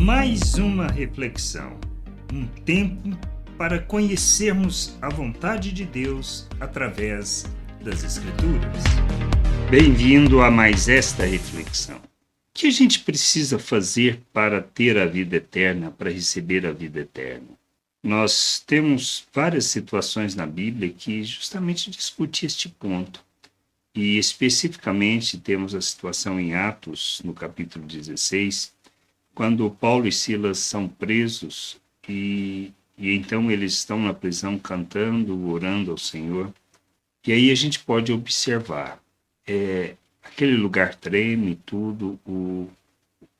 Mais uma reflexão, um tempo para conhecermos a vontade de Deus através das Escrituras. Bem-vindo a mais esta reflexão. O que a gente precisa fazer para ter a vida eterna, para receber a vida eterna? Nós temos várias situações na Bíblia que justamente discutem este ponto. E especificamente temos a situação em Atos, no capítulo 16, quando Paulo e Silas são presos e então eles estão na prisão cantando, orando ao Senhor. E aí a gente pode observar, aquele lugar treme e tudo,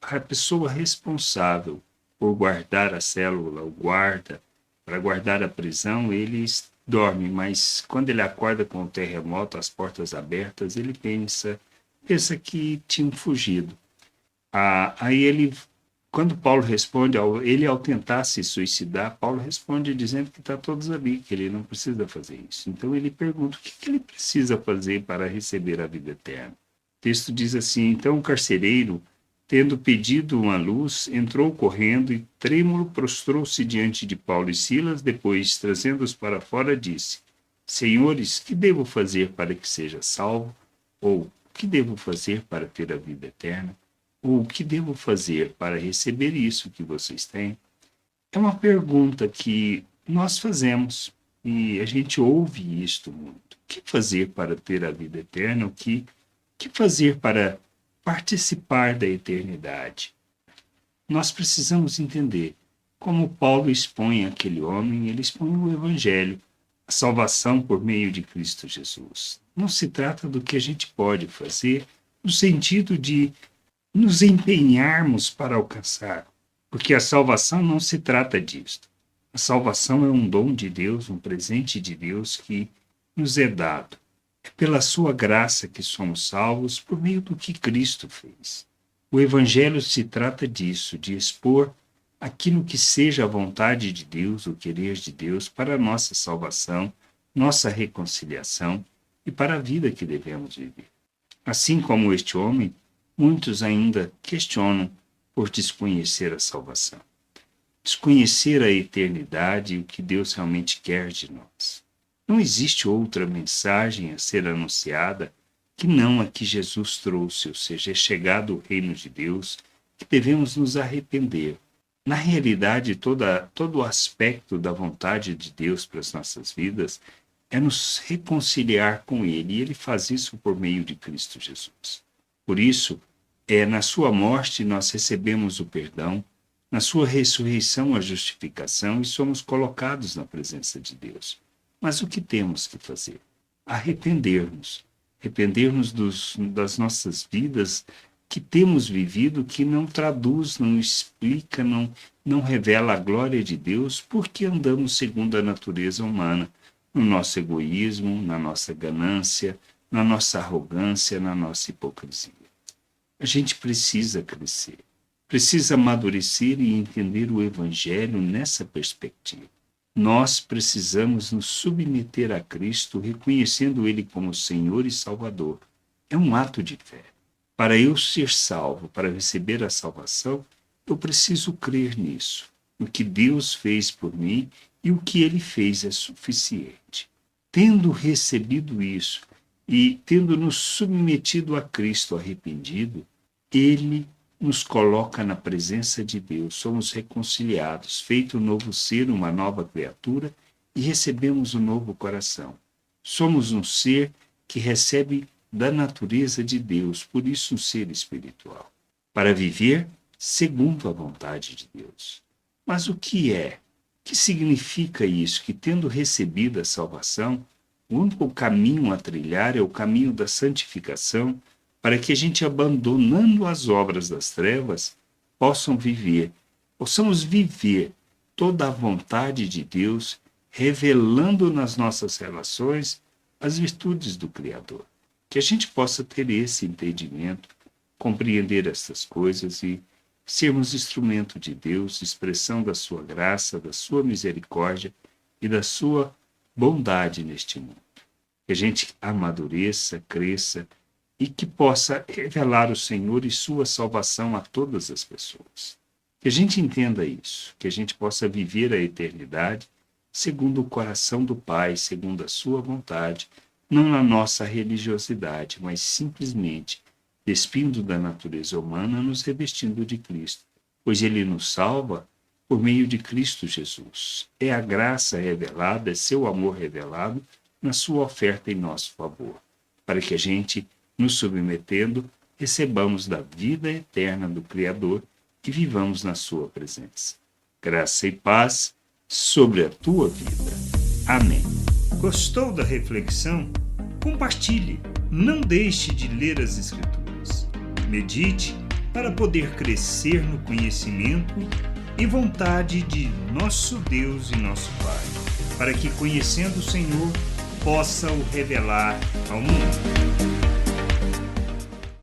a pessoa responsável por guardar a célula, o guarda, para guardar a prisão, ele dorme, mas quando ele acorda com o terremoto, as portas abertas, ele pensa que tinham fugido. Aí ele, quando Paulo responde, ao tentar se suicidar, Paulo responde dizendo que está todos ali, que ele não precisa fazer isso. Então ele pergunta o que ele precisa fazer para receber a vida eterna. O texto diz assim: então o carcereiro, tendo pedido uma luz, entrou correndo e, trêmulo, prostrou-se diante de Paulo e Silas. Depois, trazendo-os para fora, disse: Senhores, que devo fazer para que seja salvo? Ou, que devo fazer para ter a vida eterna? Ou, o que devo fazer para receber isso que vocês têm? É uma pergunta que nós fazemos e a gente ouve isto muito. O que fazer para ter a vida eterna? O que fazer para participar da eternidade? Nós precisamos entender como Paulo expõe aquele homem, ele expõe o Evangelho, a salvação por meio de Cristo Jesus. Não se trata do que a gente pode fazer no sentido de nos empenharmos para alcançar, porque a salvação não se trata disso. A salvação é um dom de Deus, um presente de Deus que nos é dado. É pela sua graça que somos salvos por meio do que Cristo fez. O Evangelho se trata disso, de expor aquilo que seja a vontade de Deus, o querer de Deus para a nossa salvação, nossa reconciliação e para a vida que devemos viver. Assim como este homem, muitos ainda questionam por desconhecer a salvação, desconhecer a eternidade e o que Deus realmente quer de nós. Não existe outra mensagem a ser anunciada que não a que Jesus trouxe, ou seja, é chegado o reino de Deus, que devemos nos arrepender. Na realidade, todo o aspecto da vontade de Deus para as nossas vidas é nos reconciliar com Ele, e Ele faz isso por meio de Cristo Jesus. Por isso, na sua morte nós recebemos o perdão, na sua ressurreição a justificação e somos colocados na presença de Deus. Mas o que temos que fazer? Arrepender-nos das nossas vidas que temos vivido, que não traduz, não explica, não revela a glória de Deus, porque andamos segundo a natureza humana, no nosso egoísmo, na nossa ganância, na nossa arrogância, na nossa hipocrisia. A gente precisa crescer, precisa amadurecer e entender o Evangelho nessa perspectiva. Nós precisamos nos submeter a Cristo, reconhecendo Ele como Senhor e Salvador. É um ato de fé. Para eu ser salvo, para receber a salvação, eu preciso crer nisso. O que Deus fez por mim e o que Ele fez é suficiente. Tendo recebido isso e tendo nos submetido a Cristo arrependido, Ele nos coloca na presença de Deus, somos reconciliados, feito um novo ser, uma nova criatura, e recebemos um novo coração. Somos um ser que recebe da natureza de Deus, por isso um ser espiritual, para viver segundo a vontade de Deus. Mas o que é? O que significa isso? Que tendo recebido a salvação, o único caminho a trilhar é o caminho da santificação, para que a gente, abandonando as obras das trevas, possamos viver toda a vontade de Deus, revelando nas nossas relações as virtudes do Criador. Que a gente possa ter esse entendimento, compreender essas coisas e sermos instrumento de Deus, expressão da sua graça, da sua misericórdia e da sua bondade neste mundo. Que a gente amadureça, cresça, e que possa revelar o Senhor e sua salvação a todas as pessoas. Que a gente entenda isso, que a gente possa viver a eternidade segundo o coração do Pai, segundo a sua vontade, não na nossa religiosidade, mas simplesmente despindo da natureza humana, nos revestindo de Cristo, pois Ele nos salva por meio de Cristo Jesus. É a graça revelada, é seu amor revelado na sua oferta em nosso favor, para que a gente, nos submetendo, recebamos da vida eterna do Criador e vivamos na sua presença. Graça e paz sobre a tua vida. Amém. Gostou da reflexão? Compartilhe. Não deixe de ler as Escrituras. Medite para poder crescer no conhecimento e vontade de nosso Deus e nosso Pai, para que, conhecendo o Senhor, possa o revelar ao mundo.